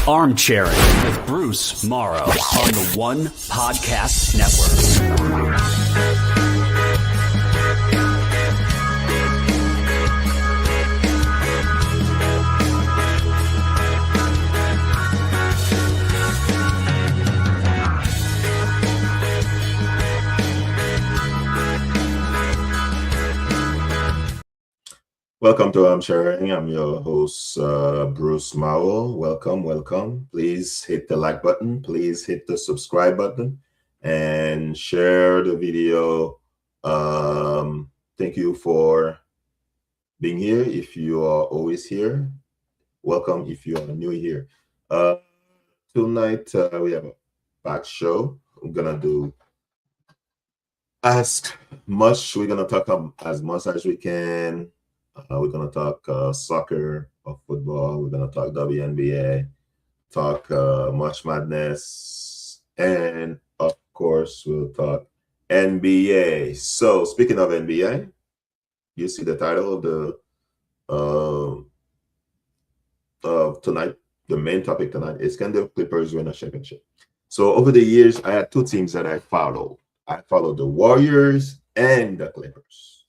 Armchairing with Buuce Maro on the One Podcast Network. Welcome to Armchairing. I'm your host, Buuce Maro. Welcome. Please hit the like button. Please hit the subscribe button and share the video. Thank you for being here. If you are always here, welcome. If you are new here, tonight we have a packed show. I'm gonna do as much. We're gonna talk as much as we can. We're going to talk soccer or football. We're going to talk WNBA, talk March Madness, and of course, we'll talk NBA. So, speaking of NBA, you see the title of tonight. The main topic tonight is, can the Clippers win a championship? So, over the years, I had two teams that I followed. I followed the Warriors and the Clippers.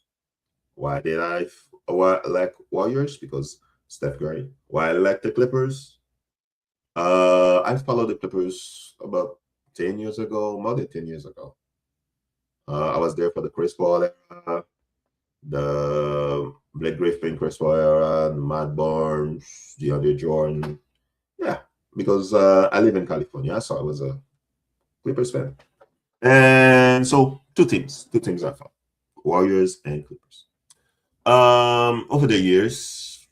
Why did I like Warriors? Because Steph Curry. Why I like the Clippers? I followed the Clippers about 10 years ago, more than 10 years ago. I was there for the Chris Paul era, the Blake Griffin, Chris Paul era, Matt Barnes, DeAndre Jordan. Yeah, because I live in California, so I was a Clippers fan. And so two teams I followed, Warriors and Clippers. Over the years,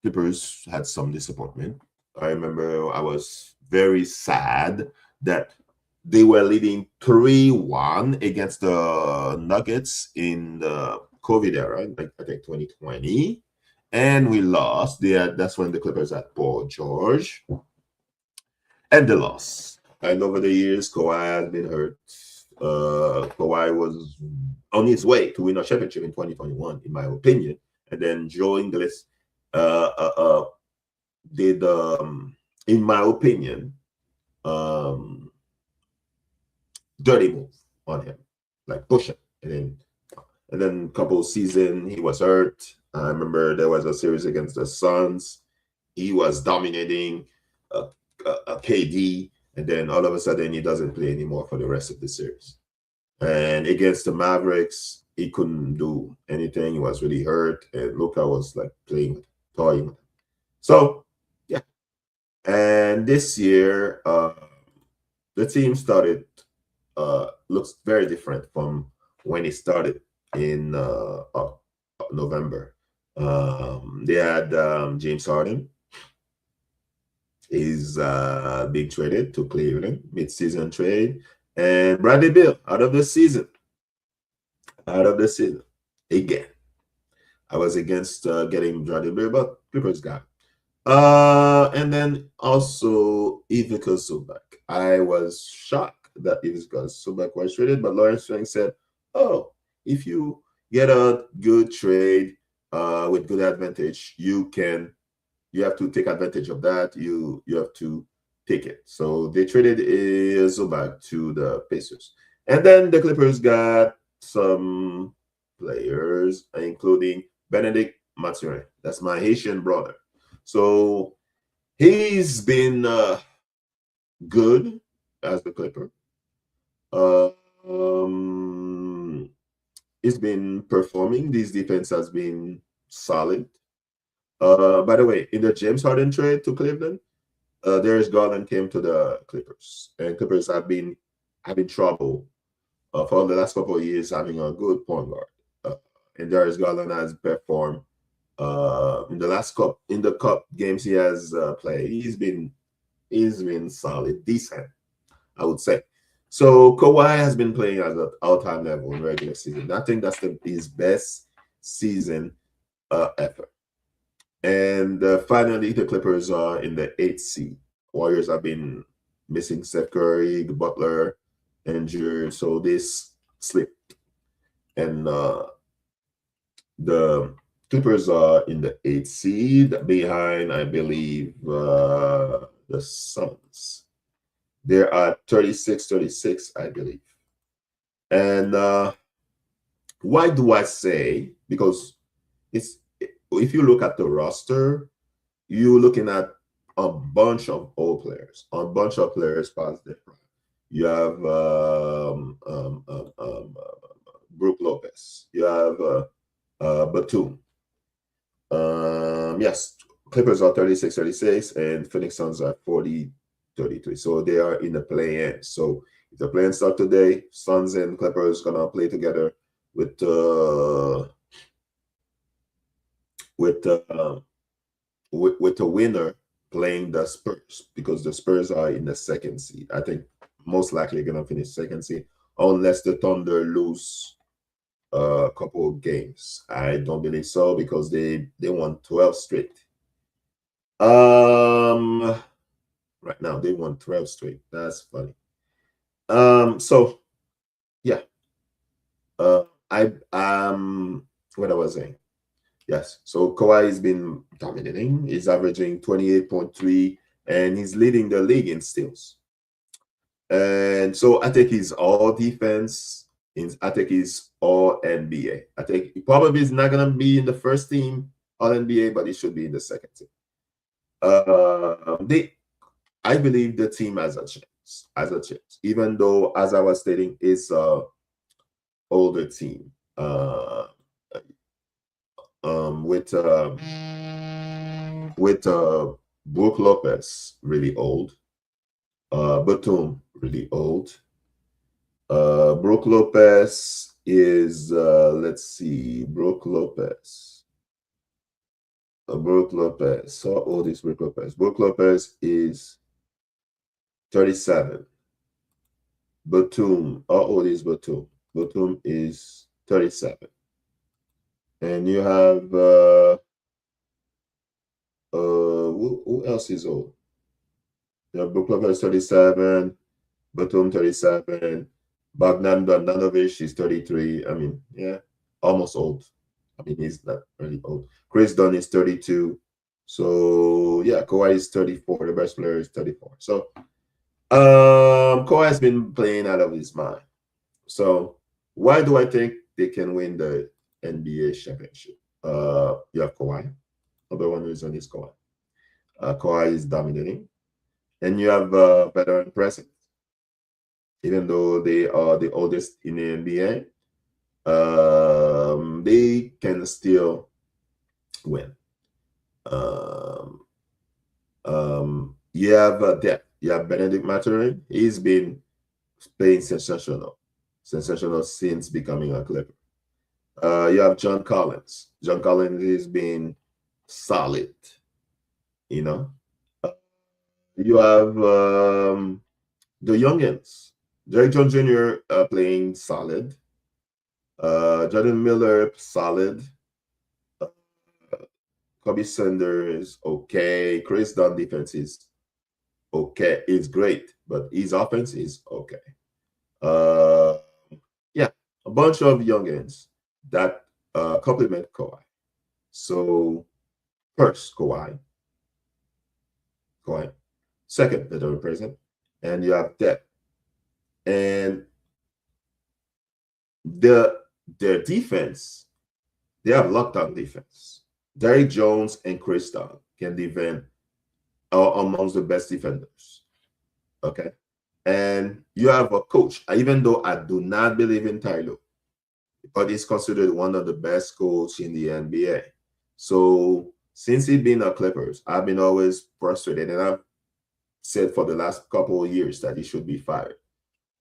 Clippers had some disappointment. I remember I was very sad that they were leading 3-1 against the Nuggets in the COVID era, I think 2020, and we lost. That's when the Clippers had Paul George, and they lost. And over the years, Kawhi has been hurt. Kawhi was on his way to win a championship in 2021, in my opinion. And then Joe Ingles did, in my opinion, dirty move on him, like push him. And then a couple of seasons, he was hurt. I remember there was a series against the Suns. He was dominating KD. And then all of a sudden, he doesn't play anymore for the rest of the series. And against the Mavericks, he couldn't do anything. He was really hurt. And Luka was like toying with him. So, yeah. And this year, the team started, looks very different from when it started in November. They had James Harden. He's being traded to Cleveland, mid-season trade, and Bradley Beal out of the season again. I was against getting Bradley Beal, but Clippers got him. And then also Ivica Zubac. I was shocked that Ivica Zubac was traded, but Lawrence Frank said, "Oh, if you get a good trade with good advantage, you have to take advantage of that. You have to take it." So they traded Zubac to the Pacers. And then the Clippers got some players, including Benedict Mathurin. That's my Haitian brother. So he's been good as the Clipper. He's been performing. This defense has been solid. By the way, in the James Harden trade to Cleveland, Darius Garland came to the Clippers, and Clippers have been having trouble for the last couple of years having a good point guard. And Darius Garland has performed in the cup games he has played. He's been solid, decent, I would say. So Kawhi has been playing at an all-time level in regular season. I think that's his best season ever. And finally, the Clippers are in the 8th seed. Warriors have been missing Steph Curry, Butler, injured, so this slipped. And the Clippers are in the 8th seed behind, I believe, the Suns. They're at 36, I believe. And why do I say? Because if you look at the roster, you're looking at a bunch of old players, a bunch of players past their prime. You have Brook Lopez. You have Batum. Yes, Clippers are 36, and Phoenix Suns are 40-33. So they are in the play-in. So if the play-in start today, Suns and Clippers gonna play together with the winner playing the Spurs, because the Spurs are in the 2nd seed. I think most likely gonna finish 2nd seed unless the Thunder lose a couple of games. I don't believe so, because they won 12 straight. Right now they won 12 straight. That's funny. So yeah. What I was saying. Yes. So Kawhi has been dominating. He's averaging 28.3, and he's leading the league in steals. And so I think he's all defense. I think he's all NBA. I think he probably is not gonna be in the first team all NBA, but he should be in the 2nd team. I believe the team has a chance. Even though, as I was stating, it's a older team. With Brook Lopez really old, Batum really old. Brook Lopez is let's see, Brook Lopez. How old is Brook Lopez? Brook Lopez is 37. Batum, how old is Batum? Batum is 37. And you have who else is old? You have Brook Lopez 37, Batum 37, Bogdanovic is 33. I mean, yeah, almost old. I mean, he's not really old. Chris Dunn is 32. So yeah, Kawhi is 34. The best player is 34. So Kawhi has been playing out of his mind. So why do I think they can win the NBA championship? You have Kawhi. Number one reason is Kawhi. Kawhi is dominating. And you have veteran presence. Even though they are the oldest in the NBA, they can still win. You have depth. You have Benedict Mathurin. He's been playing sensational since becoming a Clipper. You have John Collins. John Collins has been solid. You know. You have the youngins. Derek Jones Jr. Playing solid. Jordan Miller solid. Kobe Sanders okay. Chris Dunn defense is okay. It's great, but his offense is okay. Yeah, a bunch of youngins that complement Kawhi. So first, Kawhi. Second, veteran present, and you have depth. And their defense, they have lockdown defense. Derrick Jones and Chris Dunn can defend amongst the best defenders. Okay. And you have a coach, even though I do not believe in Tyler, but he's considered one of the best coaches in the NBA. So since he's been a Clippers, I've been always frustrated, and I've said for the last couple of years that he should be fired.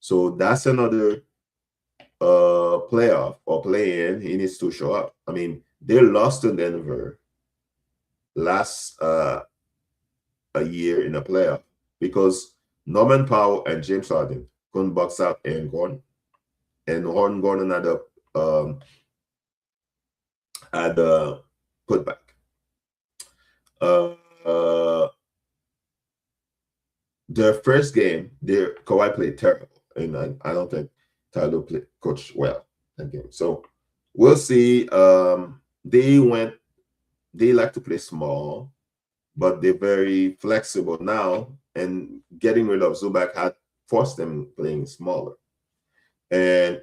So that's another playoff or play-in. He needs to show up. I mean, they lost to Denver last a year in the playoff because Norman Powell and James Harden couldn't box out Aaron Gordon, and Aaron Gordon had a putback. Their first game, Kawhi played terrible, and I don't think Tyler coached well that game. So we'll see. They went they like to play small, but they're very flexible now. And getting rid of Zubac had forced them playing smaller. And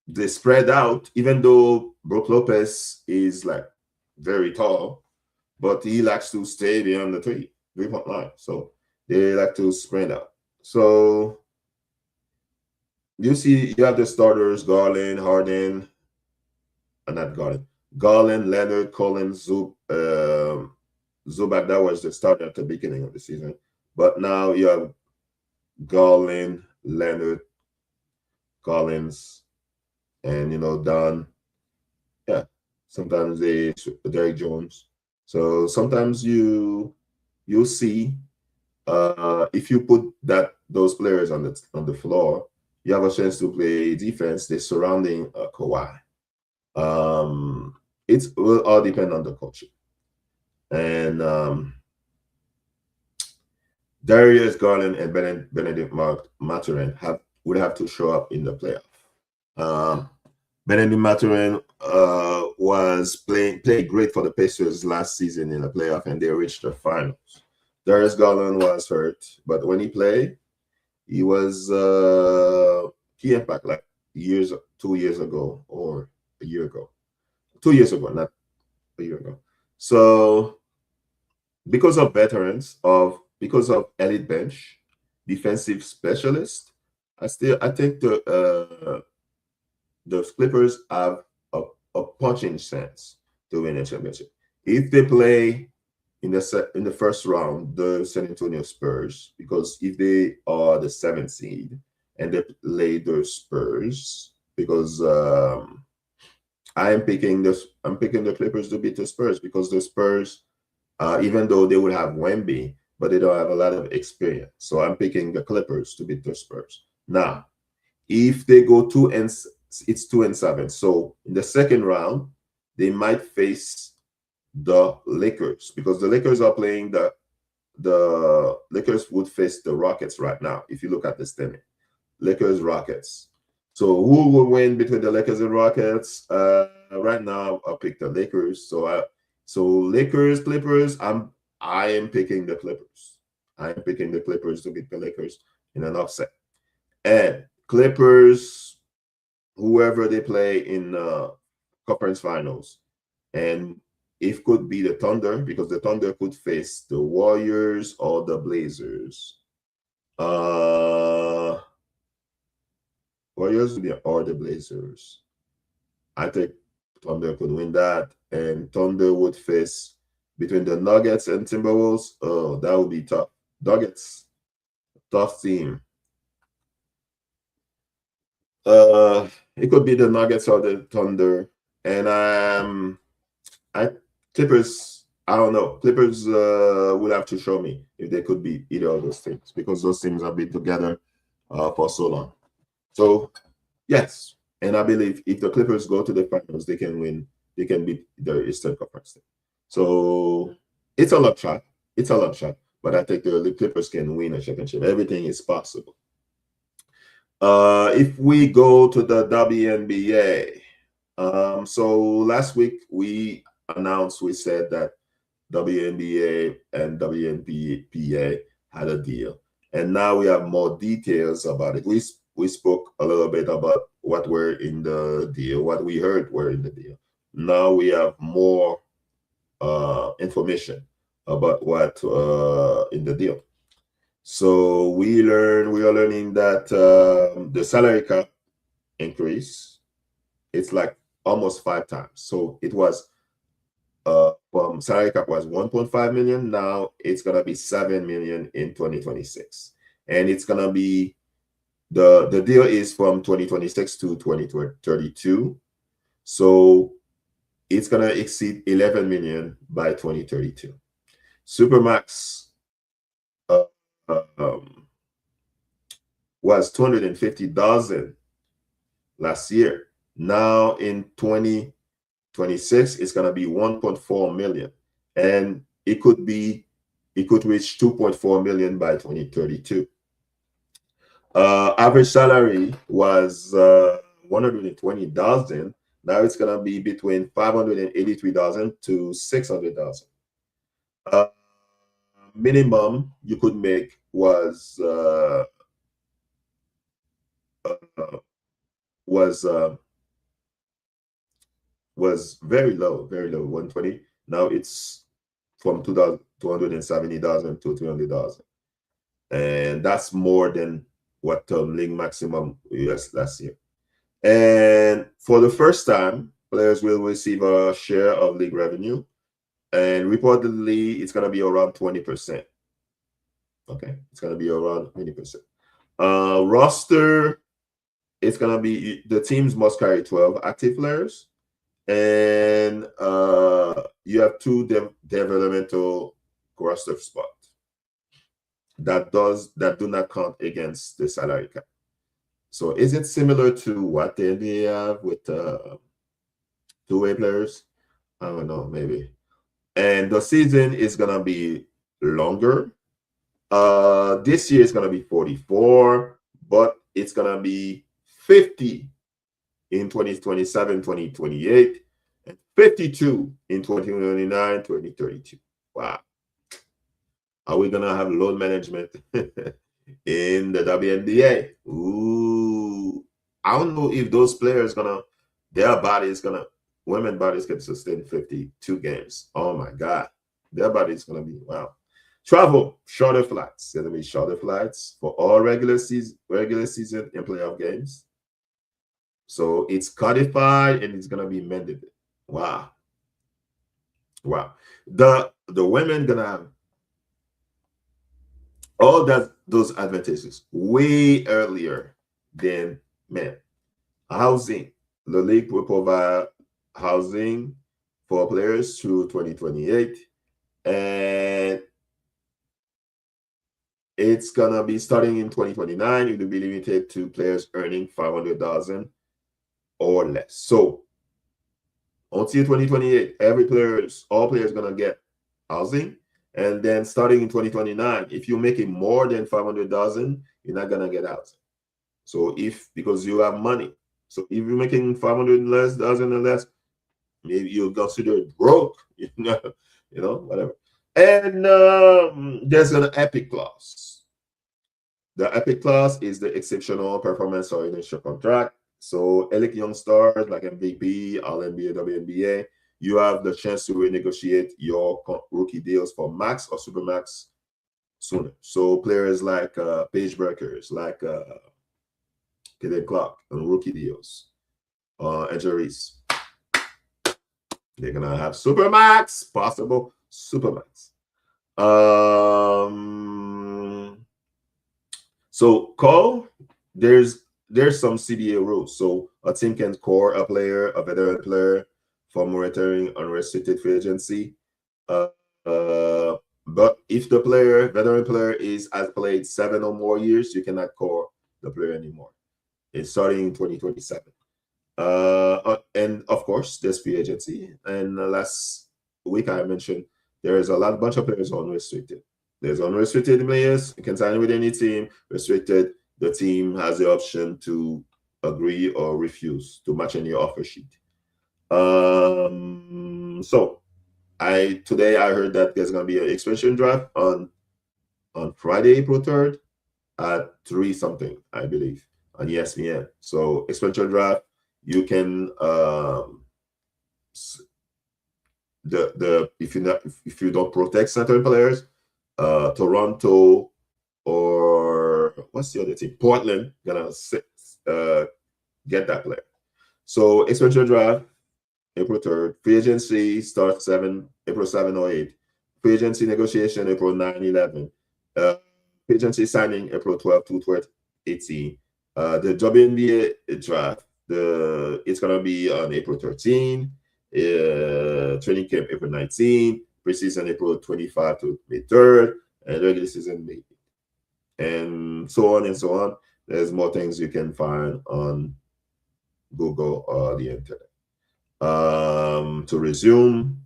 they spread out, even though Brook Lopez is like very tall, but he likes to stay beyond the three-point line. So they like to spread out. So you see, you have the starters: Garland, Harden, not Garland, Garland, Leonard, Collins, Zubac. That was the starter at the beginning of the season. But now you have Garland, Leonard, Collins, and Don. Yeah, sometimes Derek Jones. So sometimes you'll see if you put those players on the floor, you have a chance to play defense. They're surrounding Kawhi. It will all depend on the coach. And Darius Garland and Benedict Mathurin would have to show up in the playoff. Benedict Mathurin played great for the Pacers last season in the playoff, and they reached the finals. Darius Garland was hurt, but when he played, he was key impact like 2 years ago or a year ago. 2 years ago, not a year ago. So because of because of elite bench, defensive specialists, I think the Clippers have a punching chance to win a championship. If they play in the first round, the San Antonio Spurs, because if they are the 7th seed and they play the Spurs, because I'm picking the Clippers to beat the Spurs, because the Spurs, even though they would have Wemby, but they don't have a lot of experience. So I'm picking the Clippers to beat the Spurs. Now, if they go it's 2-7. So in the second round, they might face the Lakers, because the Lakers are playing the Lakers would face the Rockets right now. If you look at the standing, Lakers, Rockets. So who will win between the Lakers and Rockets? Right now, I'll pick the Lakers. So Lakers, Clippers. I am picking the Clippers. I am picking the Clippers to beat the Lakers in an upset. And Clippers, whoever they play in conference finals, and it could be the Thunder, because the Thunder could face the Warriors or the Blazers. Warriors or the Blazers. I think Thunder could win that, and Thunder would face between the Nuggets and Timberwolves. Oh, that would be tough. Nuggets, tough team. It could be the Nuggets or the Thunder, and Clippers. I don't know. Clippers would have to show me if they could beat either of those teams, because those teams have been together for so long. So yes, and I believe if the Clippers go to the finals, they can win. They can beat the Eastern Conference team. So it's a long shot. It's a long shot, but I think the Clippers can win a championship. Everything is possible. If we go to the WNBA, so last week we said that WNBA and WNBA had a deal, and now we have more details about it. We spoke a little bit about what were in the deal, what we heard were in the deal. Now we have more information about what in the deal. So we are learning that the salary cap increase, it's like almost 5 times. So it was salary cap was 1.5 million. Now it's gonna be 7 million in 2026, and it's gonna be the deal is from 2026 to 2032. So it's gonna exceed 11 million by 2032. Supermax was 250,000 last year. Now in 2026, it's gonna be 1.4 million, and it could reach 2.4 million by 2032. Average salary was 120,000. Now it's gonna be between $583,000 to $600,000. Minimum you could make uh, was uh, was very low, 120. Now it's from 270,000 to 300,000, and that's more than what league maximum US last year. And for the first time, players will receive a share of league revenue, and reportedly, it's gonna be around 20%. Okay, it's gonna be around 20%. Roster, it's gonna be the teams must carry 12 active players, and you have two developmental roster spots that do not count against the salary cap. So is it similar to what the NBA have with two-way players? I don't know, maybe. And the season is gonna be longer. This year is gonna be 44, but it's gonna be 50 in 2027, 2028, and 52 in 2029, 2032. Wow. Are we gonna have load management in the WNBA? Ooh. I don't know if those players women bodies can sustain 52 games. Oh my God. Their body's gonna be wow. Travel, shorter flights. Gonna be shorter flights for all regular season and playoff games. So it's codified and it's gonna be mandated. Wow. Wow. The women gonna have all those advantages way earlier than men. Housing. The league will provide housing for players through 2028. And it's gonna be starting in 2029. It will be limited to players earning 500,000 or less. So until 2028, all players gonna get housing, and then starting in 2029, if you're making more than 500,000, you're not gonna get housing. So because you have money, so if you're making 500,000 or less, maybe you're considered broke, whatever. And there's an epic clause. The epic clause is the exceptional performance or initial contract. So elite young stars like MVP, All-NBA, WNBA, you have the chance to renegotiate your rookie deals for max or supermax sooner. So players like page breakers, like Kaden Clark on rookie deals, injuries, they're gonna have supermax, possible supermax. So Cole, there's some CBA rules. So a team can core a veteran player from retiring unrestricted free agency. But if the veteran player has played 7 or more years, you cannot core the player anymore. It's starting in 2027. And of course, there's free agency. And last week I mentioned there is a bunch of players unrestricted. There's unrestricted players, you can sign with any team. Restricted, the team has the option to agree or refuse to match any offer sheet. So today I heard that there's gonna be an expansion draft on Friday, April 3rd at 3 something, I believe, on ESPN. So expansion draft, you can if you don't protect certain players, Toronto or what's the other team? Portland gonna get that player. So expansion draft, April 3rd. Free agency starts April 7 or 8. Free agency negotiation, April 9, 11. Free agency signing, April 12 to 12, 18. The WNBA draft, it's gonna be on April 13. Training camp April 19. Preseason April 25 to May 3rd, and regular season May 8th. And so on and so on. There's more things you can find on Google or the internet. To resume,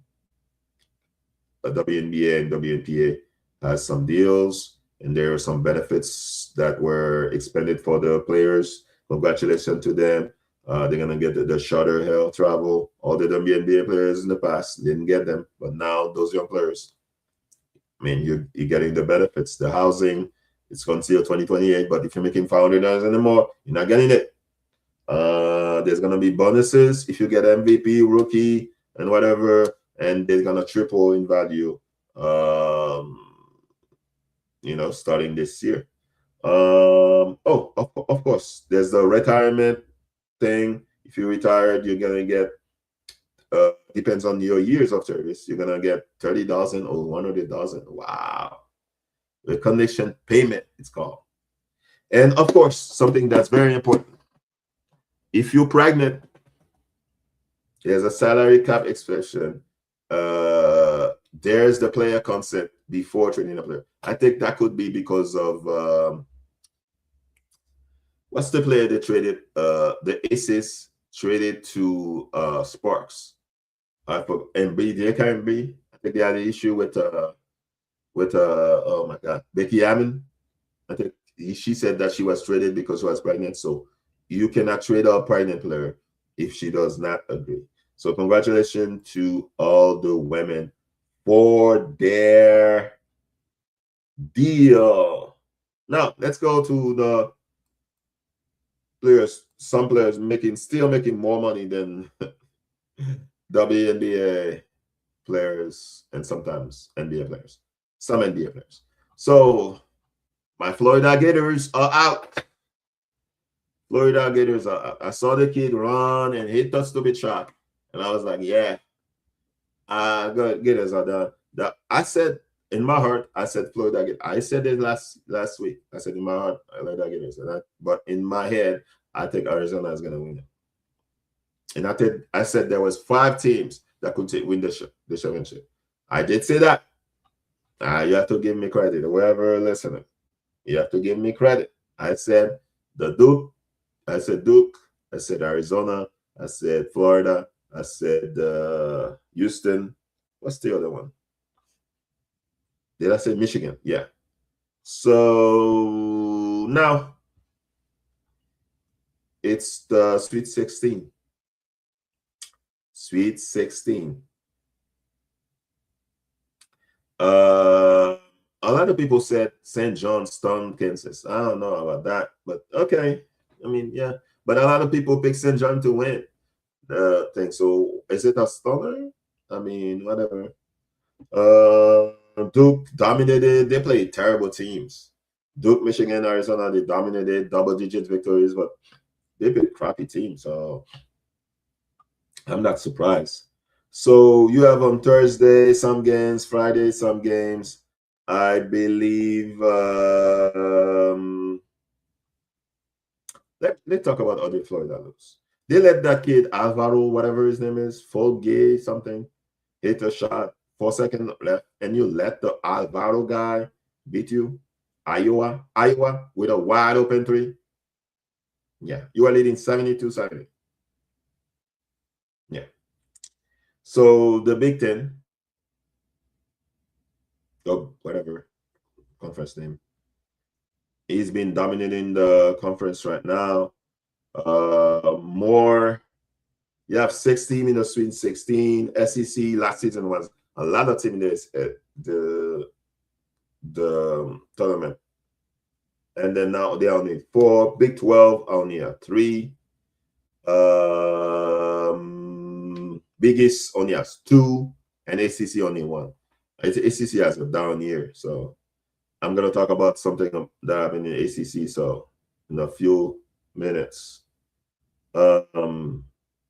WNBA and WNPA has some deals, and there are some benefits that were expended for the players. Congratulations to them. They're gonna get the shorter hair travel. All the WNBA players in the past didn't get them, but now those young players, I mean, you're getting the benefits, the housing. It's until 2028, but if you're making $500 anymore, you're not getting it. There's gonna be bonuses if you get MVP, rookie, and whatever, and they're gonna triple in value. Starting this year. Of course, there's the retirement thing. If you retired, you're gonna get. Depends on your years of service. You're gonna get 30,000 or 100,000. Wow, recognition payment it's called. And of course, something that's very important. If you're pregnant, there's a salary cap exception. There's the player consent before trading a player. I think that could be because of what's the player they traded? The Aces traded to Sparks. I forgot MB. They can't be. I think they had an issue with oh my God, Becky Hammond. I think she said that she was traded because she was pregnant. So you cannot trade a pregnant player if she does not agree. So congratulations to all the women for their deal. Now let's go to the players. Some players still making more money than WNBA players and sometimes NBA players. Some NBA players. So my Florida Gators are out. Florida Gators are out. I saw the kid run and hit that stupid shot. And I was like, yeah, Gators are done. I said in my heart, I said Florida Gators. I said it last week. I said in my heart, Florida Gators. But in my head, I think Arizona is going to win it. And I said there was 5 teams that could win the championship. I did say that. You have to give me credit. Whoever listening, you have to give me credit. I said Duke. I said Arizona. I said Florida. I said Houston. What's the other one? Did I say Michigan? Yeah. So now it's the Sweet 16. Sweet 16. A lot of people said St. John stunned Kansas. I don't know about that, but okay. I mean, yeah. But a lot of people pick St. John to win the thing. So is it a stunner? I mean, whatever. Duke dominated. They played terrible teams. Duke, Michigan, Arizona, they dominated double-digit victories, but they played crappy teams. So I'm not surprised. So you have on Thursday some games, Friday some games. I believe let's talk about other Florida looks. They let that kid Alvaro, whatever his name is, Fulgay something, hit a shot, 4 seconds left, and you let the Alvaro guy beat you. Iowa with a wide open 3. Yeah, you are leading 72-70. Yeah. So the Big Ten, whatever conference name, he's been dominating the conference right now. You have 6 teams in the Sweet 16. SEC last season was a lot of teams in the tournament, and then now they only 4. Big 12 only have 3. Big East only has 2, and ACC only 1. ACC has a down year, so I'm gonna talk about something that happened in ACC. So in a few minutes.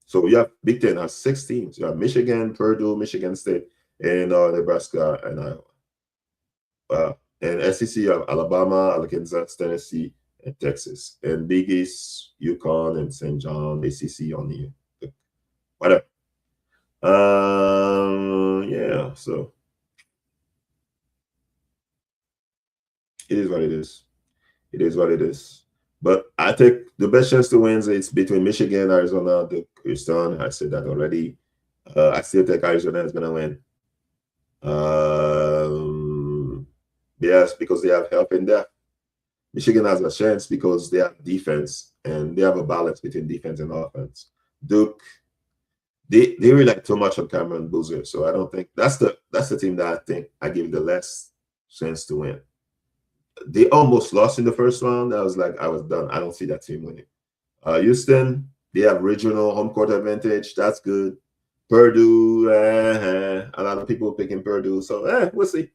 So you have Big Ten has 6 teams. You have Michigan, Purdue, Michigan State, and Nebraska and Iowa. And SEC you have Alabama, Arkansas, Tennessee, and Texas. And Big East, UConn, and St. John. ACC only whatever. Yeah. So it is what it is. It is what it is. But I think the best chance to win is between Michigan, Arizona, Houston. I said that already. I still think Arizona is going to win. Yes, because they have help in depth. Michigan has a chance because they have defense and they have a balance between defense and offense. Duke, they rely too much on Cameron Boozer, so I don't think that's the team that I think I give the less chance to win. They almost lost in the first round. I was like, I was done. I don't see that team winning. Houston, they have regional home court advantage. That's good. Purdue, a lot of people picking Purdue, so we'll see.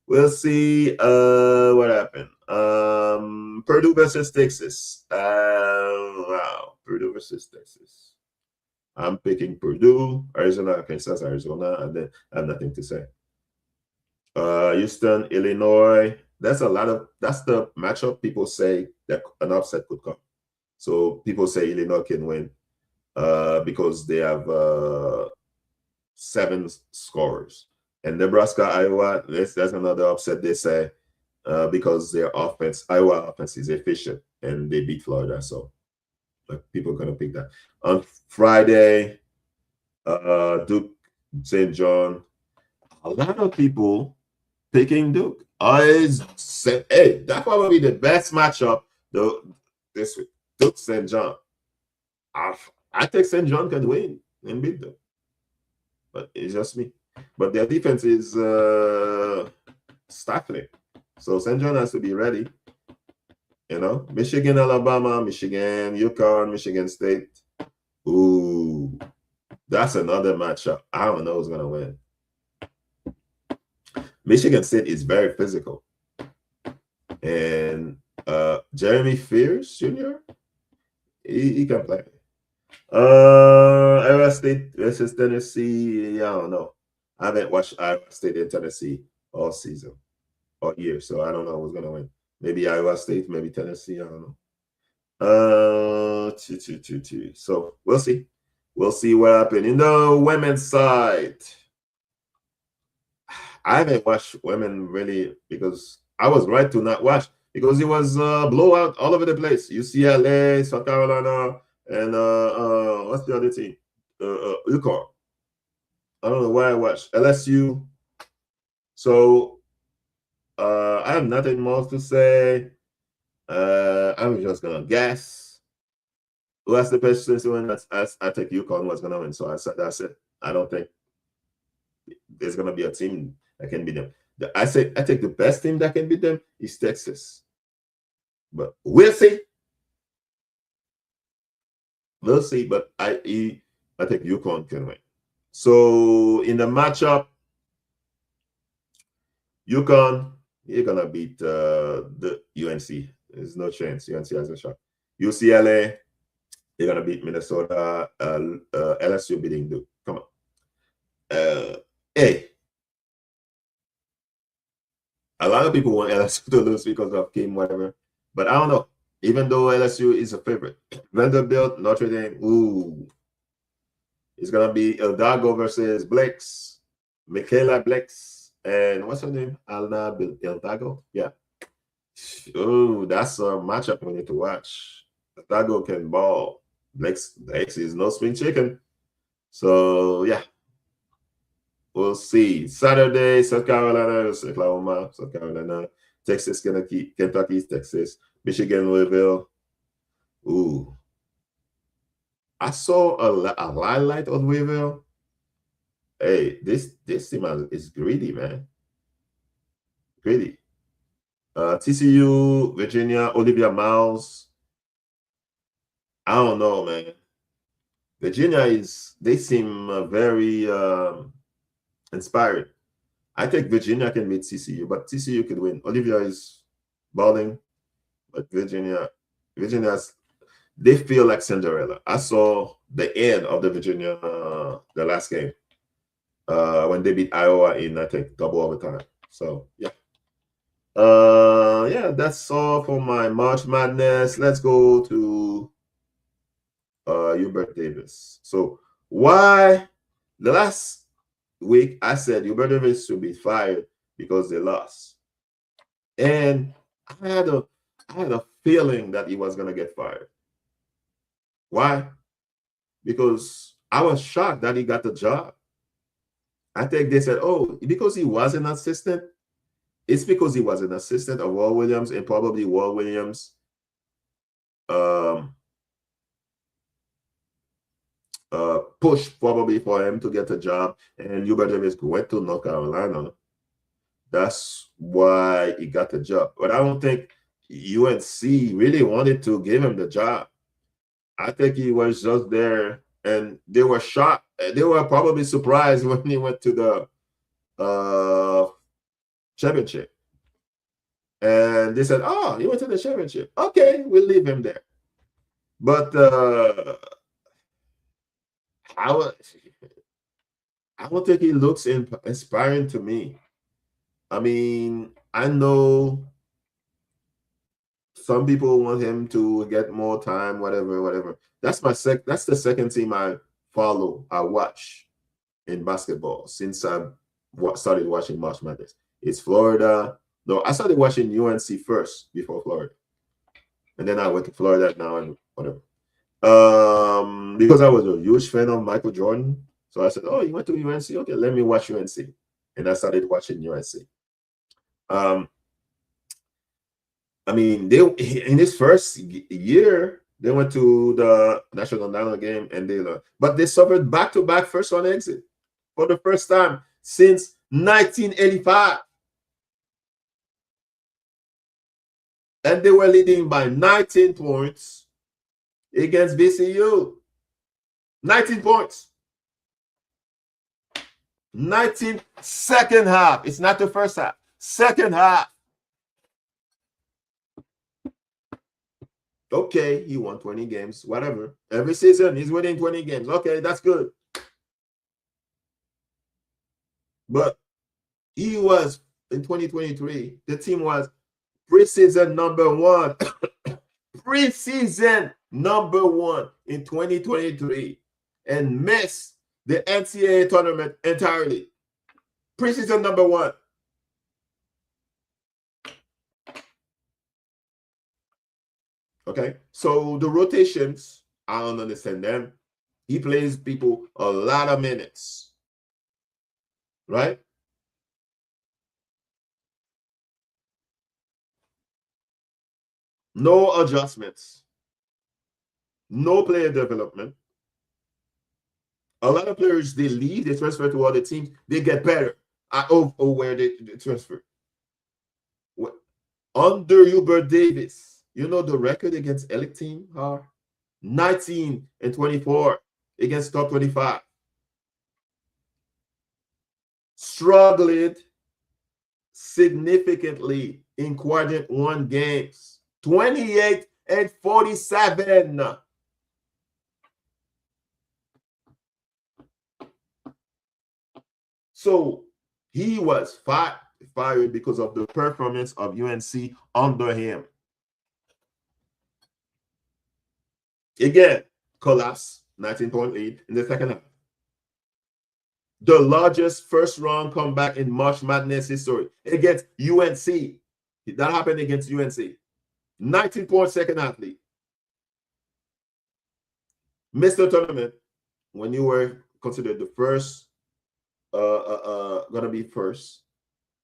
We'll see what happened. Purdue versus Texas. Wow, Purdue versus Texas. I'm picking Purdue, Arizona, Kansas, Arizona, and then I have nothing to say. Houston, Illinois. That's the matchup people say that an upset could come. So people say Illinois can win because they have 7 scorers. And Nebraska, Iowa, that's another upset they say because their offense, Iowa offense is efficient and they beat Florida. So people are going to pick that. On Friday, Duke, St. John, a lot of people picking Duke. I said, hey, that's probably the best matchup this week. Duke, St. John. I think St. John can win and beat them. But it's just me. But their defense is stifling. So St. John has to be ready. Michigan, Alabama, Michigan, UConn, Michigan State. Ooh, that's another matchup. I don't know who's going to win. Michigan State is very physical. And Jeremy Fears Jr., he can play. Iowa State versus Tennessee. I don't know. I haven't watched Iowa State and Tennessee all season, all year, so I don't know who's gonna win. Maybe Iowa State, maybe Tennessee. I don't know. So we'll see. We'll see what happens in the women's side. I haven't watched women really because I was right to not watch because it was blowout all over the place. UCLA, South Carolina. And what's the other team? UConn. I don't know why I watched LSU. So I have nothing more to say. I'm just gonna guess. Who has the best chance to win? I think UConn was gonna win. So I said that's it. I don't think there's gonna be a team that can beat them. I think the best team that can beat them is Texas. But we'll see. We'll see, but I think UConn can win. So in the matchup, UConn, you're gonna beat the UNC. There's no chance. UNC has a shot. UCLA, they're gonna beat Minnesota. LSU beating Duke. Come on. Hey, a lot of people want LSU to lose because of game whatever, but I don't know. Even though LSU is a favorite, Vanderbilt, Notre Dame, ooh. It's going to be Eldago versus Blakes, Michaela Blakes, and what's her name? Alna Eldago? Yeah. Ooh, that's a matchup we need to watch. Eldago can ball. Blakes is no spring chicken. So, yeah. We'll see. Saturday, South Carolina, Oklahoma, South Carolina. Texas, Kentucky, Texas. Michigan, Louisville. Ooh. I saw a highlight on Louisville. Hey, this team is greedy, man. Greedy. TCU, Virginia, Olivia Miles. I don't know, man. Virginia they seem very inspired. I think Virginia can beat TCU, but TCU could win. Olivia is balling, but Virginia's they feel like Cinderella. I saw the end of the Virginia the last game when they beat Iowa in I think double overtime. So yeah. Yeah, that's all for my March Madness. Let's go to Hubert Davis. So why the last week I said Hubert Davis should be fired because they lost. And I had a feeling that he was gonna get fired. Why? Because I was shocked that he got the job. I think they said, oh, because he was an assistant, It's because he was an assistant of Walt Williams, and probably Walt Williams pushed probably for him to get a job, and Hubert Davis went to North Carolina. That's why he got the job. But I don't think UNC really wanted to give him the job. I think he was just there, and they were shocked. They were probably surprised when he went to the championship. And they said, oh, he went to the championship. Okay, we'll leave him there. But I don't think he looks inspiring to me. I mean, I know some people want him to get more time, whatever. That's the second team I follow, I watch in basketball since I started watching March Madness. It's Florida. No, I started watching UNC first before Florida. And then I went to Florida now and whatever. Because I was a huge fan of Michael Jordan. So I said, oh, you went to UNC? Okay, let me watch UNC. And I started watching UNC. I mean, they in his first year, they went to the national title game and they lost. But they suffered back-to-back first-round exit for the first time since 1985. And they were leading by 19 points against VCU. 19 points. 19 second half. It's not the first half. Second half. Okay, he won 20 games, whatever. Every season, he's winning 20 games. Okay, that's good. But he was, in 2023, the team was preseason number one. Preseason number one in 2023 and missed the NCAA tournament entirely. Preseason number one. Okay, so the rotations, I don't understand them. He plays people a lot of minutes, right? No adjustments, no player development. A lot of players, they leave, they transfer to other teams, they get better where they transfer. Under Hubert Davis, you know the record against elite team are 19-24 against top 25. Struggled significantly in quadrant one games. 28-47. So he was fired because of the performance of UNC under him. Again, collapse, 19-point lead in the second half. The largest first-round comeback in March Madness history against UNC. That happened against UNC. 19-point second half lead. Missed the tournament when you were considered the first, gonna be first.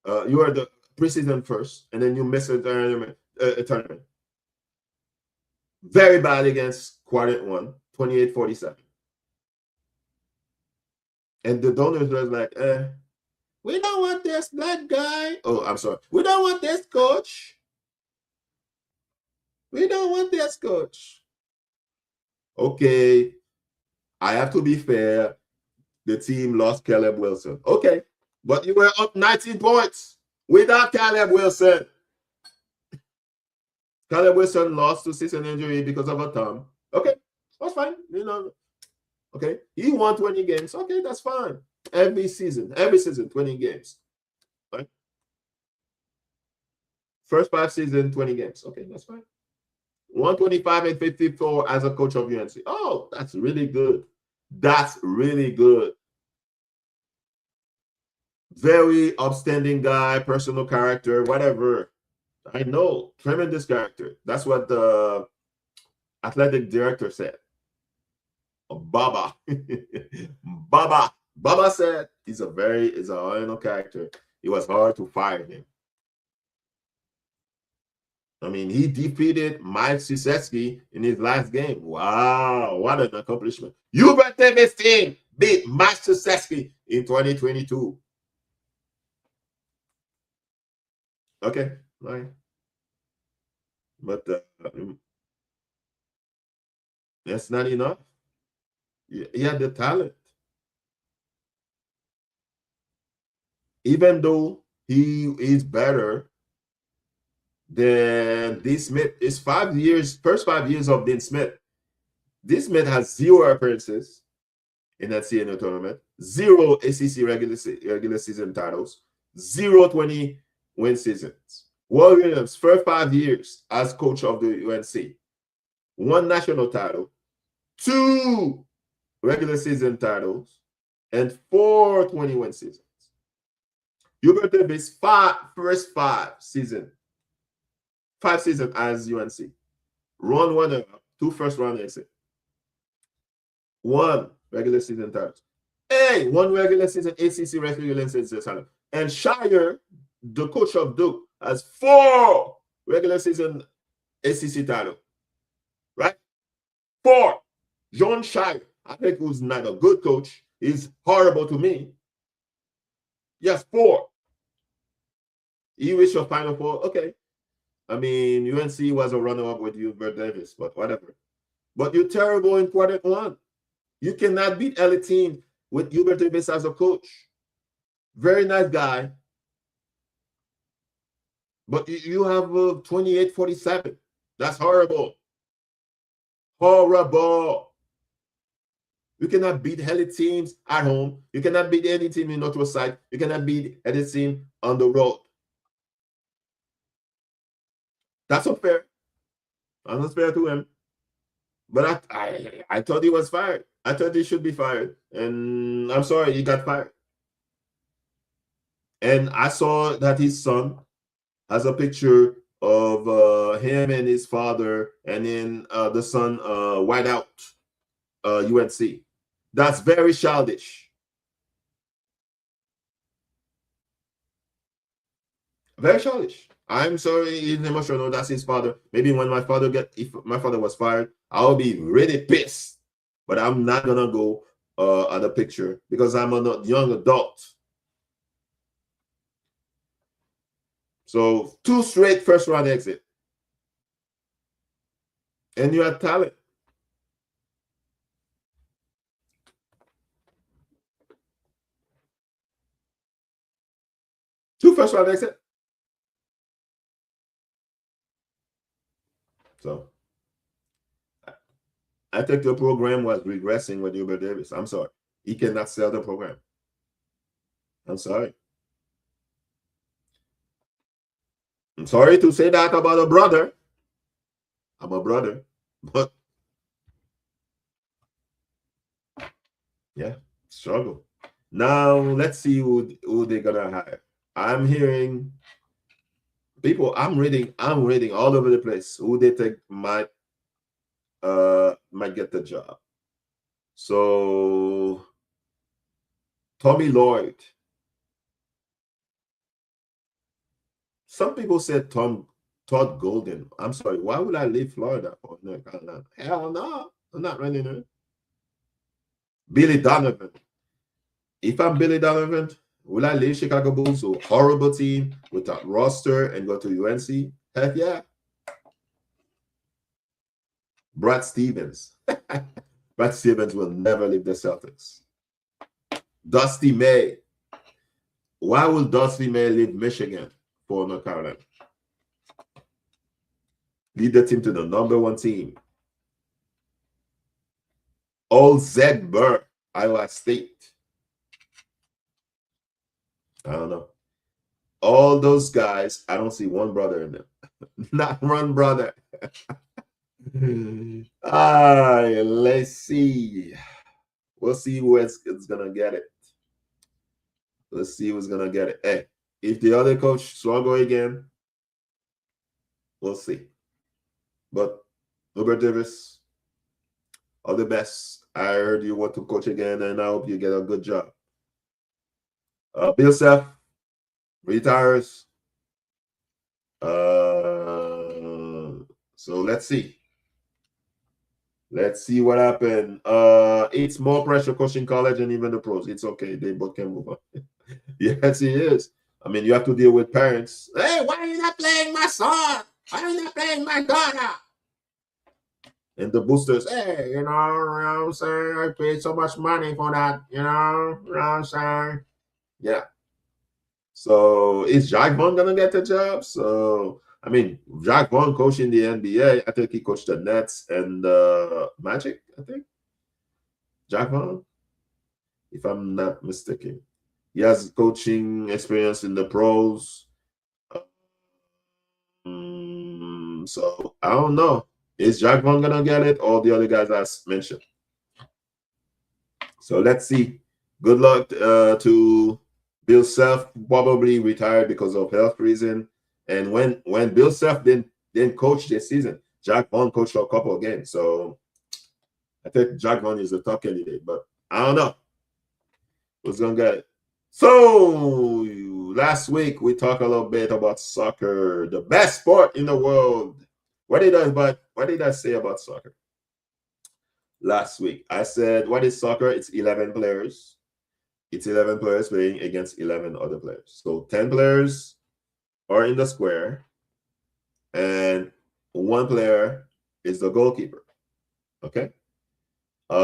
You were the preseason first, and then you missed a tournament. Very bad against quadrant one, 28-47. And the donors were like, we don't want this black guy. Oh, I'm sorry. We don't want this coach. We don't want this coach. Okay. I have to be fair. The team lost Caleb Wilson. Okay. But you were up 19 points without Caleb Wilson. Caleb Wilson lost to season injury because of a thumb. Okay. That's fine. You know. Okay. He won 20 games. Okay, that's fine. Every season, 20 games. Right? First 5 seasons, 20 games. Okay, that's fine. 125-54 as a coach of UNC. Oh, that's really good. That's really good. Very upstanding guy, personal character, whatever. I know. Tremendous character. That's what the athletic director said. Baba. Baba said he's a character. It was hard to fire him. I mean, he defeated Mike Krzyzewski in his last game. Wow, what an accomplishment. Hubert Davis team beat Mike Krzyzewski in 2022. Okay, right. But that's not enough. He had the talent. Even though he is better than D. Smith, his 5 years, first 5 years of Dean Smith, D. Smith has 0 appearances in that CNO tournament, 0 ACC regular season titles, 0 20-win seasons. Will Williams, first 5 years as coach of the UNC, 1 national title, 2 regular season titles, and 4 20-win seasons. Hubert Davis, first 5 seasons as UNC. Run runner-up, 2 first-round exit, 1 regular season titles. 1 regular season ACC regular season title. And Shire, the coach of Duke, has 4 regular season ACC title. Right? 4. John Shire, I think, who's not a good coach, is horrible to me. Yes, 4. He reached a Final Four. Okay. I mean, UNC was a runner-up with Hubert Davis, but whatever. But you're terrible in quarter 1. You cannot beat LA team with Hubert Davis as a coach. Very nice guy. But you have 28-47. That's horrible. Horrible. You cannot beat LA teams at home. You cannot beat any team in neutral site. You cannot beat any team on the road. That's unfair. That's unfair to him. But I thought he was fired. I thought he should be fired. And I'm sorry, he got fired. And I saw that his son has a picture of him and his father, and then the son white out UNC. That's very childish. Very childish. I'm sorry, he's emotional. That's his father. Maybe when if my father was fired, I'll be really pissed. But I'm not gonna go at a picture because I'm a young adult. So 2 straight first-round exit, and you have talent. Two first-round exit. So I think the program was regressing with Hubert Davis. I'm sorry. He cannot sell the program. I'm sorry. I'm sorry to say that about a brother. I'm a brother. But yeah, struggle. Now let's see who they're gonna hire. I'm hearing people, I'm reading all over the place who they think might get the job. So Tommy Lloyd. Some people said Todd Golden. I'm sorry, why would I leave Florida for North Carolina? Hell no, I'm not running it. Billy Donovan. If I'm Billy Donovan, will I leave Chicago Bulls, a horrible team without roster, and go to UNC? Heck yeah. Brad Stevens. Brad Stevens will never leave the Celtics. Dusty May. Why will Dusty May leave Michigan for North Carolina? Lead the team to the #1 team. Old Zed Burr, Iowa State. I don't know. All those guys, I don't see one brother in them. Not one brother. Let's see. We'll see who is gonna get it. Let's see who's gonna get it. Hey, if the other coach struggle again, we'll see. But Hubert Davis, all the best. I heard you want to coach again, and I hope you get a good job. Bill Self retires. So let's see. Let's see what happened. It's more pressure coaching college and even the pros. It's okay. They both can move on. Yes, it is. I mean, you have to deal with parents. Hey, why are you not playing my son? Why are you not playing my daughter? And the boosters, hey, you know what I'm saying? I paid so much money for that, you know what I'm saying? Yeah. So is Jack Vaughn gonna get the job? So I mean, Jack Vaughn coaching the NBA. I think he coached the Nets and Magic. I think Jack Vaughn, if I'm not mistaken, he has coaching experience in the pros. So I don't know. Is Jack Vaughn gonna get it, or the other guys I mentioned? So let's see. Good luck to Bill Self. Probably retired because of health reason. And when Bill Self didn't coach this season, Jack Vaughn coached a couple of games. So I think Jack Vaughn is the top candidate, but I don't know who's gonna get it. So last week we talked a little bit about soccer, the best sport in the world. What did I say about soccer? Last week I said, what is soccer? It's 11 players. It's 11 players playing against 11 other players. So 10 players are in the square, and one player is the goalkeeper. Okay. A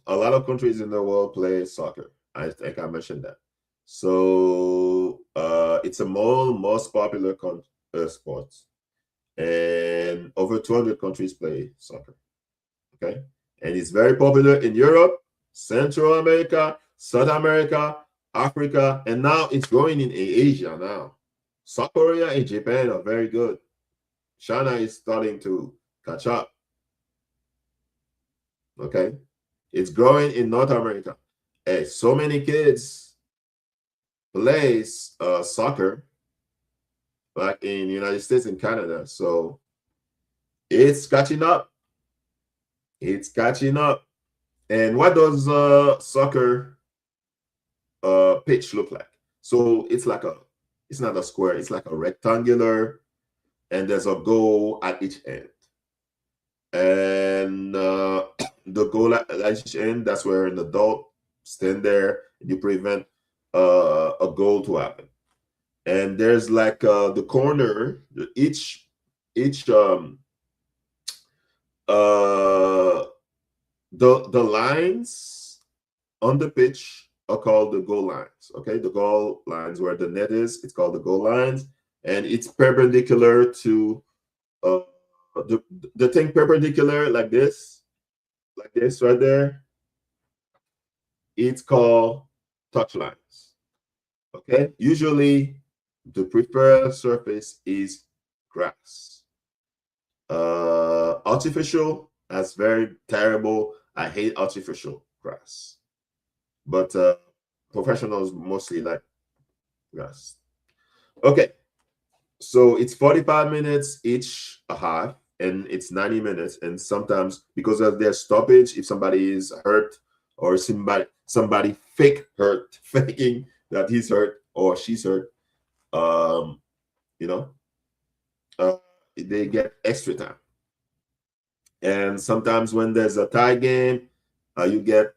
lot of countries in the world play soccer. I think I mentioned that. So it's a most popular sport, and over 200 countries play soccer. Okay, and it's very popular in Europe, Central America, South America, Africa, and now it's growing in Asia now. South Korea and Japan are very good. China is starting to catch up. Okay, it's growing in North America. Hey, so many kids play soccer, like in the United States and Canada. So it's catching up. It's catching up. And what does soccer pitch look like? So it's not a square, it's like a rectangular, and there's a goal at each end. And the goal at each end, that's where an adult stand there and you prevent a goal to happen. And there's like the corner, each the lines on the pitch are called the goal lines. Okay, the goal lines where the net is, it's called the goal lines, and it's perpendicular to the thing perpendicular like this right there. It's called touch lines. Okay, usually the preferred surface is grass. Artificial, that's very terrible. I hate artificial grass, but professionals mostly like grass. Okay, so it's 45 minutes each a half, and it's 90 minutes. And sometimes because of their stoppage, if somebody is hurt or somebody faking that he's hurt or she's hurt, you know, they get extra time. And sometimes when there's a tie game, you get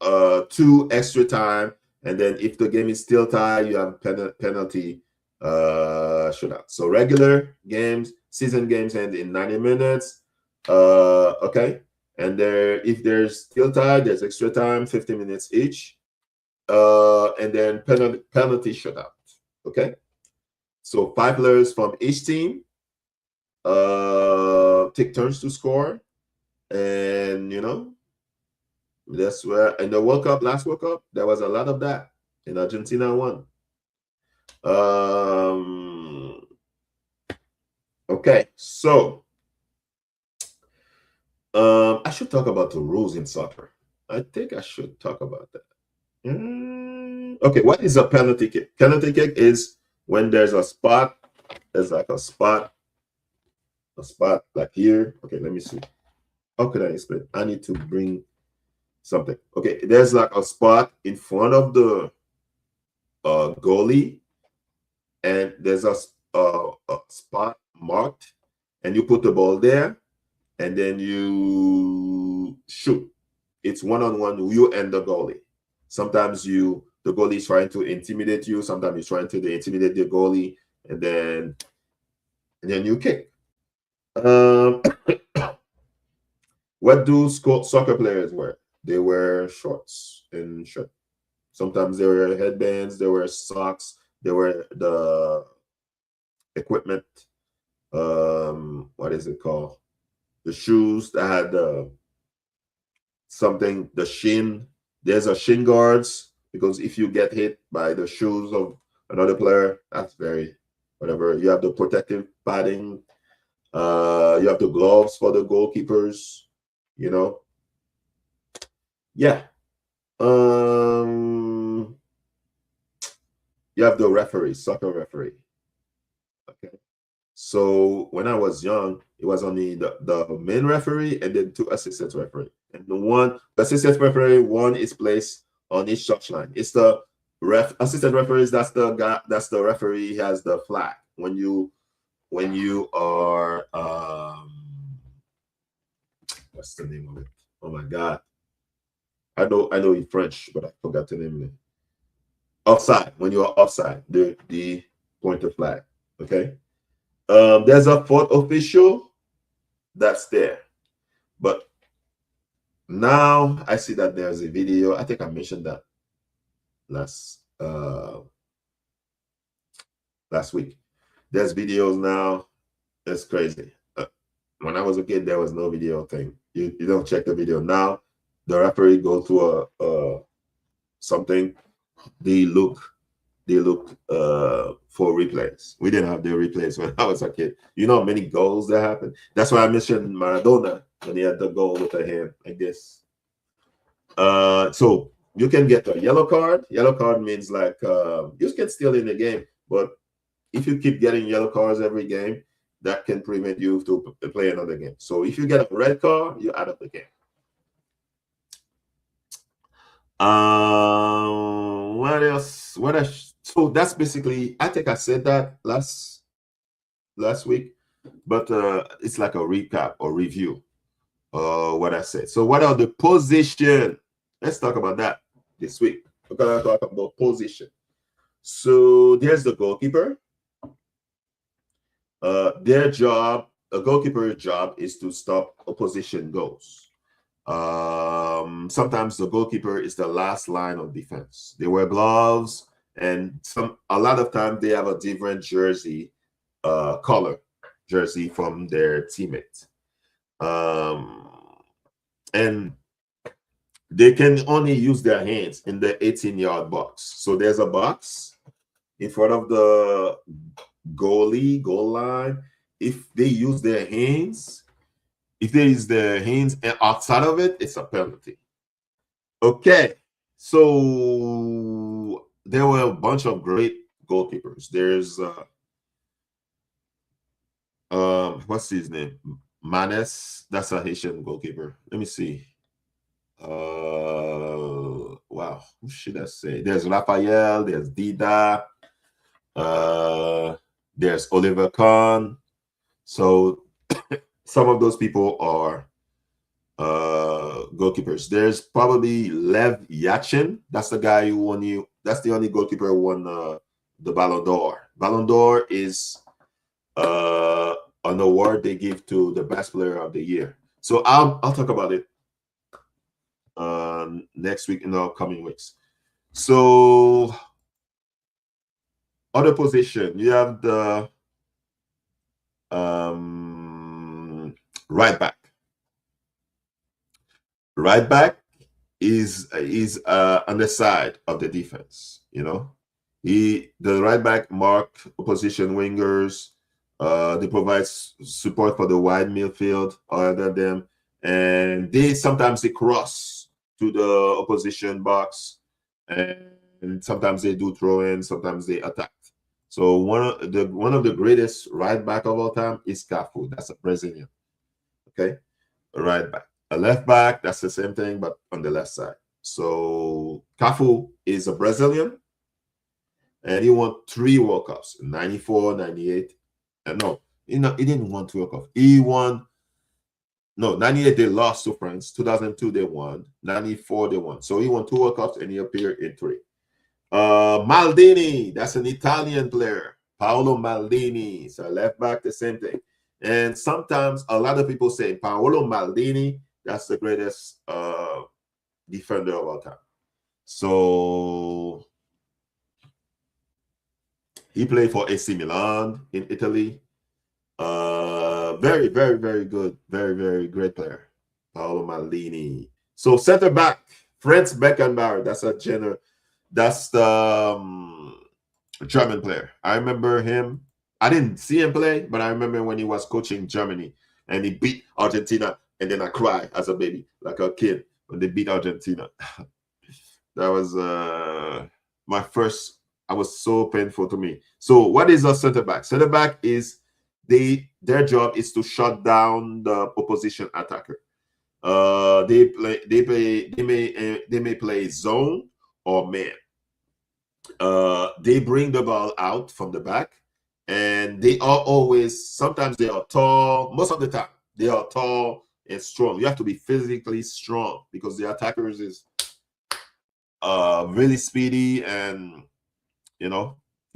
2 extra time. And then if the game is still tied, you have penalty shootout. So regular games, season games end in 90 minutes. Okay. And if there's still tied, there's extra time, 50 minutes each. And then penalty shootout. Okay. So 5 players from each team take turns to score. And that's where in the last World Cup, there was a lot of that, and Argentina won. Okay, so I should talk about the rules in soccer. I think I should talk about that. Okay, what is a penalty kick? Penalty kick is when there's a spot. There's like a spot like here. Okay, let me see. How could I explain? I need to bring something. Okay, there's like a spot in front of the goalie, and there's a spot marked, and you put the ball there, and then you shoot. It's one-on-one, you and the goalie. Sometimes the goalie is trying to intimidate you. Sometimes he's trying to intimidate the goalie, and then you kick. What do soccer players wear? They wear shorts and shirt. Sometimes they wear headbands, they wear socks, they wear the equipment. What is it called? The shoes that had something, the shin. There's a shin guards, because if you get hit by the shoes of another player, that's very whatever. You have the protective padding. You have the gloves for the goalkeepers. Yeah. You have the referee, soccer referee. Okay. So when I was young, it was only the main referee and then 2 assistant referee. And the assistant referee, one is placed on each touchline. It's the assistant referees. That's the guy. That's the referee. He has the flag when you are what's the name of it? Oh my God. I know in French, but I forgot the name of it. Offside. When you are offside, the pointer flag. Okay. There's a fourth official that's there, but now I see that there's a video. I think I mentioned that last week. There's videos now. It's crazy. When I was a kid, there was no video thing. You don't check the video. Now the referee go to a something. They look for replays. We didn't have the replays when I was a kid. You know how many goals that happened? That's why I mentioned Maradona when he had the goal with a hand like this. So you can get a yellow card. Yellow card means like you can still in the game, but if you keep getting yellow cards every game, that can prevent you to play another game. So if you get a red card, you're out of the game. What else? So that's basically, I think I said that last week, but it's like a recap or review what I said. So what are the position? Let's talk about that this week. We're gonna talk about position. So there's the goalkeeper. Their job, a goalkeeper's job, is to stop opposition goals. Sometimes the goalkeeper is the last line of defense. They wear gloves, and a lot of times they have a different jersey, color jersey from their teammate. And they can only use their hands in the 18-yard box. So there's a box in front of the goal line. If they use their hands, outside of it, it's a penalty. Okay, so there were a bunch of great goalkeepers. There's what's his name? Manes. That's a Haitian goalkeeper. Let me see. Wow, who should I say? There's Raphael. There's Dida. There's Oliver Kahn. So some of those people are goalkeepers. There's probably Lev Yachin. That's the guy who won that's the only goalkeeper who won the Ballon d'Or. Ballon d'Or is an award they give to the best player of the year. So I'll talk about it next week in the upcoming weeks. So other position, you have the right back. Right back is on the side of the defense. The right back mark opposition wingers. They provide support for the wide midfield other them, and sometimes they cross to the opposition box, and sometimes they do throw in, sometimes they attack. So one of the greatest right back of all time is Cafu. That's a Brazilian. Okay, a right back. A left back, that's the same thing, but on the left side. So Cafu is a Brazilian, and he won 3 World Cups: 94, 98. No, He didn't won 2 World Cup. He won. No, 98 they lost to France. 2002 they won. 94 they won. So he won 2 World Cups and he appeared in 3. Maldini, that's an Italian player. Paolo Maldini. So left back, the same thing. And sometimes a lot of people say Paolo Maldini, that's the greatest defender of all time. So he played for AC Milan in Italy. Very, very, very good. Very, very great player. Paolo Maldini. So center back, Franz Beckenbauer. That's the German player. I remember him. I didn't see him play, but I remember when he was coaching Germany and he beat Argentina, and then I cried as a baby, like a kid, when they beat Argentina. That was my first. I was so painful to me. So what is a center back? Center back is their job is to shut down the opposition attacker. They may play zone or man. They bring the ball out from the back, and they are always, sometimes they are tall, most of the time they are tall and strong. You have to be physically strong because the attackers is really speedy, and you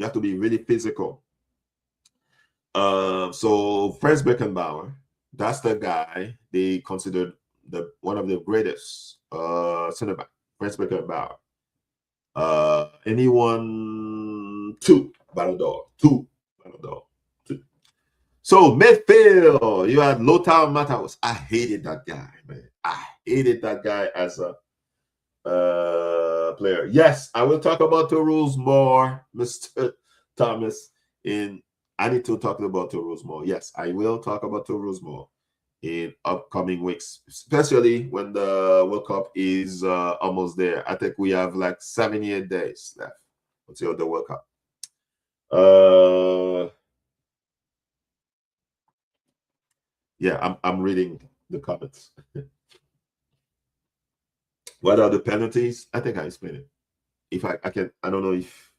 have to be really physical. So Franz Beckenbauer, that's the guy they considered one of the greatest center back. Franz Beckenbauer. And he won 2 Ballon d'Or. 2 Ballon d'Or. 2. So midfield, you had Lothar Matthäus. I hated that guy, man. I hated that guy as a player. Yes, I will talk about the rules more, Mr. Thomas. I need to talk about the rules more. Yes, I will talk about the rules more in upcoming weeks, especially when the World Cup is almost there. I think we have like 78 days left until the World Cup. Yeah, I'm reading the comments. What are the penalties? I think I explained it. If I can, I don't know if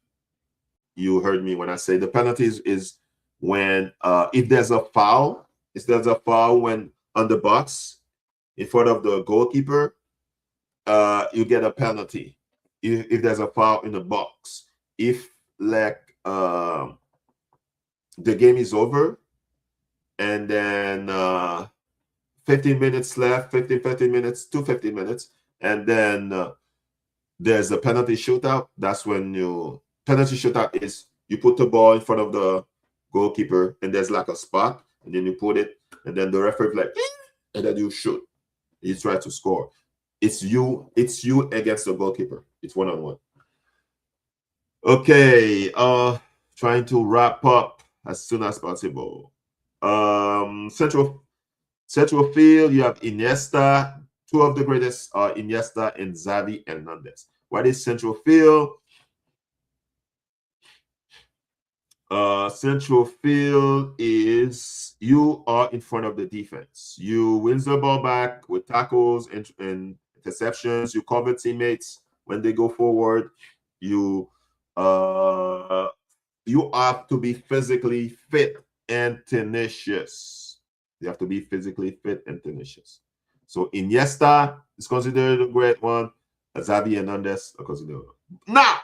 you heard me when I say the penalties is when if there's a foul when on the box in front of the goalkeeper, you get a penalty. If there's a foul in the box, if like the game is over and then 15 minutes left, 15 minutes to 15 minutes, and then there's a penalty shootout. That's when penalty shootout is you put the ball in front of the goalkeeper and there's like a spot, and then you put it, and then the referee like, and then you shoot. You try to score. It's you against the goalkeeper. It's 1-on-1. Okay, trying to wrap up as soon as possible. Central field, you have Iniesta. 2 of the greatest are Iniesta and Xavi Hernandez. What is central field? Central field is you are in front of the defense. You win the ball back with tackles and interceptions. You cover teammates when they go forward. You have to be physically fit and tenacious. You have to be physically fit and tenacious. So Iniesta is considered a great one. Xavi Hernandez are considered. Now,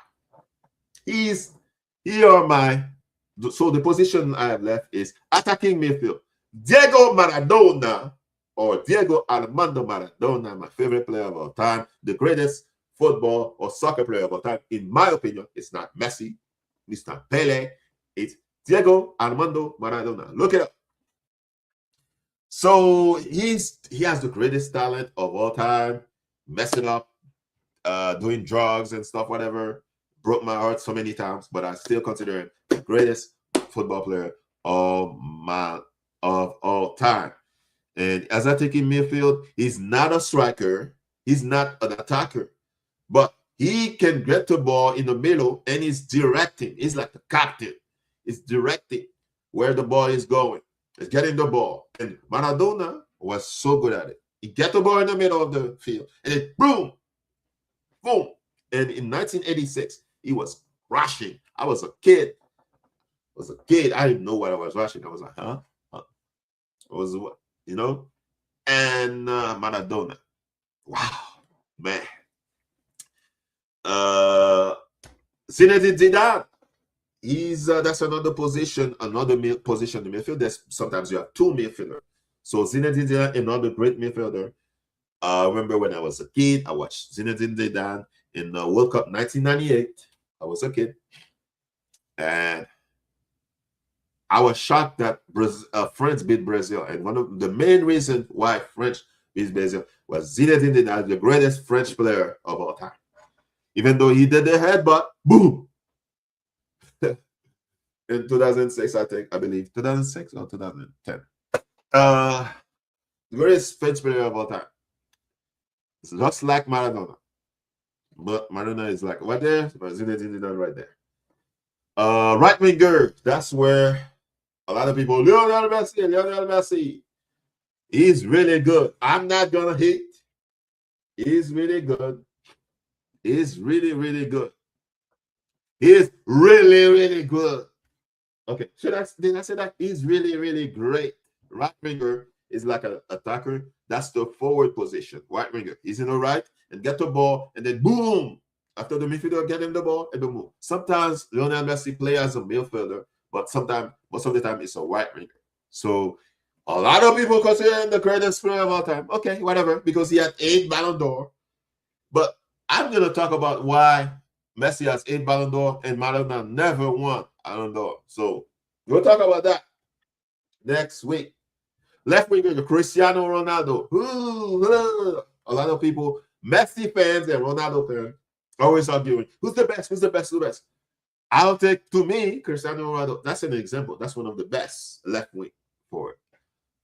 so the position I have left is attacking midfield. Diego Maradona, or Diego Armando Maradona, my favorite player of all time, the greatest football or soccer player of all time, in my opinion. It's not Messi, it's not Pele, it's Diego Armando Maradona. Look it up. So he has the greatest talent of all time, messing up, doing drugs and stuff, whatever. Broke my heart so many times, but I still consider him the greatest football player of all time. And as I take in midfield, he's not a striker, he's not an attacker, but he can get the ball in the middle and he's directing. He's like the captain. He's directing where the ball is going. He's getting the ball. And Maradona was so good at it. He get the ball in the middle of the field and it boom, boom. And in 1986, he was rushing. I was a kid. I didn't know what I was rushing. I was like, huh? was, you know, and Maradona. Wow, man. Zinedine Zidane. He's that's another position, position in the midfield. There's sometimes you have two midfielders. So Zinedine Zidane, another great midfielder. I remember when I was a kid, I watched Zinedine Zidane in the World Cup 1998. I was a kid, and I was shocked that France beat Brazil. And one of the main reasons why French beat Brazil was Zinedine Zidane, the greatest French player of all time. Even though he did the headbutt, boom. In 2006, I believe 2006 or 2010. The greatest French player of all time. It's just like Maradona. But Maradona is like right there, but Zinedine Zidane right there. Right winger, that's where a lot of people, Lionel Messi. He's really good. I'm not gonna hate. He's really good. He's really, really good. He's really, really good. Okay, did I say that? He's really, really great. Right winger is like an attacker. That's the forward position. Right winger. He's in the right and get the ball, and then boom. After the midfielder get him the ball, and boom. Sometimes Lionel Messi play as a midfielder, but most of the time, it's a right winger. So a lot of people consider him the greatest player of all time. Okay, whatever, because he had 8 Ballon d'Or. But I'm gonna talk about why Messi has 8 Ballon d'Or and Maradona never won Ballon d'Or. So we'll talk about that next week. Left winger, Cristiano Ronaldo. Ooh, a lot of people, Messi fans and Ronaldo fans, always arguing, who's the best? Who's the best? Who's the best? I'll take, to me, Cristiano Ronaldo. That's an example. That's one of the best left wing forward.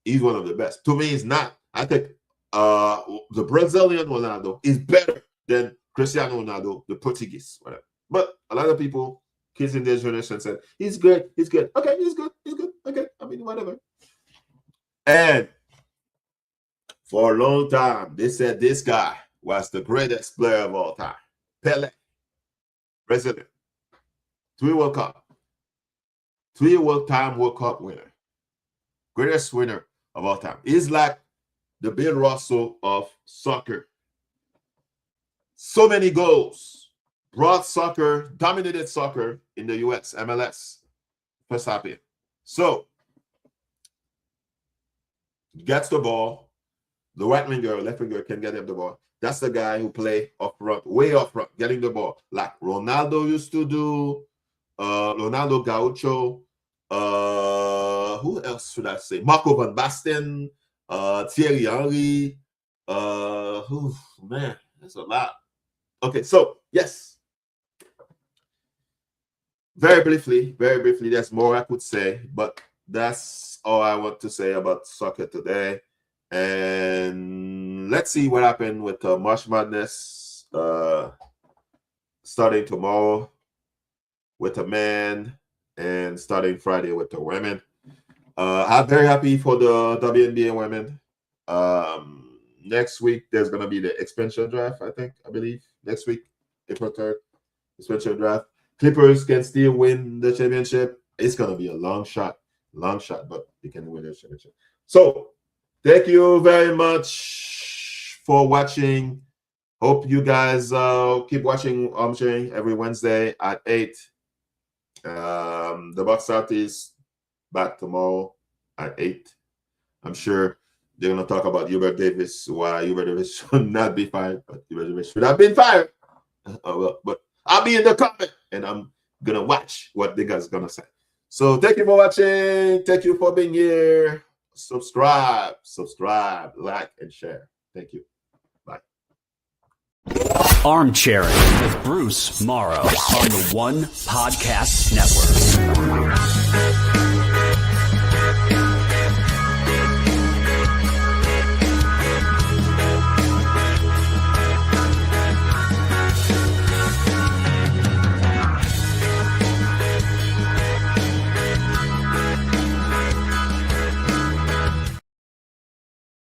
He's one of the best. To me, he's not. I think the Brazilian Ronaldo is better than Cristiano Ronaldo, the Portuguese, whatever. But a lot of people, kids in this generation, said he's good. He's good. Okay, he's good. He's good. Okay, I mean, whatever. And for a long time, they said this guy was the greatest player of all time. Pelé, Brazilian, 3 World Cup, 3 World Cup winner, greatest winner of all time. He's like the Bill Russell of soccer. So many goals, brought soccer, dominated soccer in the US, MLS, first happened. So, gets the ball, the right winger, left winger can get him the ball. That's the guy who play up front, way up front, getting the ball, like Ronaldo used to do, Ronaldo Gaucho, who else should I say? Marco van Basten, Thierry Henry, man, that's a lot. Okay, so yes. Very briefly, there's more I could say, but that's all I want to say about soccer today. And let's see what happened with March Madness starting tomorrow with the men and starting Friday with the women. I'm very happy for the WNBA women. Next week, there's going to be the expansion draft, I believe. Next week, April 3rd, expansion draft. Clippers can still win the championship. It's going to be a long shot, but they can win the championship. So, thank you very much for watching. Hope you guys keep watching Armchairing every Wednesday at 8. The box out is back tomorrow at 8. I'm sure they're going to talk about Hubert Davis, why Hubert Davis should not be fired, but Hubert Davis should have been fired. But I'll be in the comment, and I'm going to watch what the guys going to say. So thank you for watching. Thank you for being here. Subscribe, like, and share. Thank you. Bye. Armchairing with Buuce Maro on the One Podcast Network.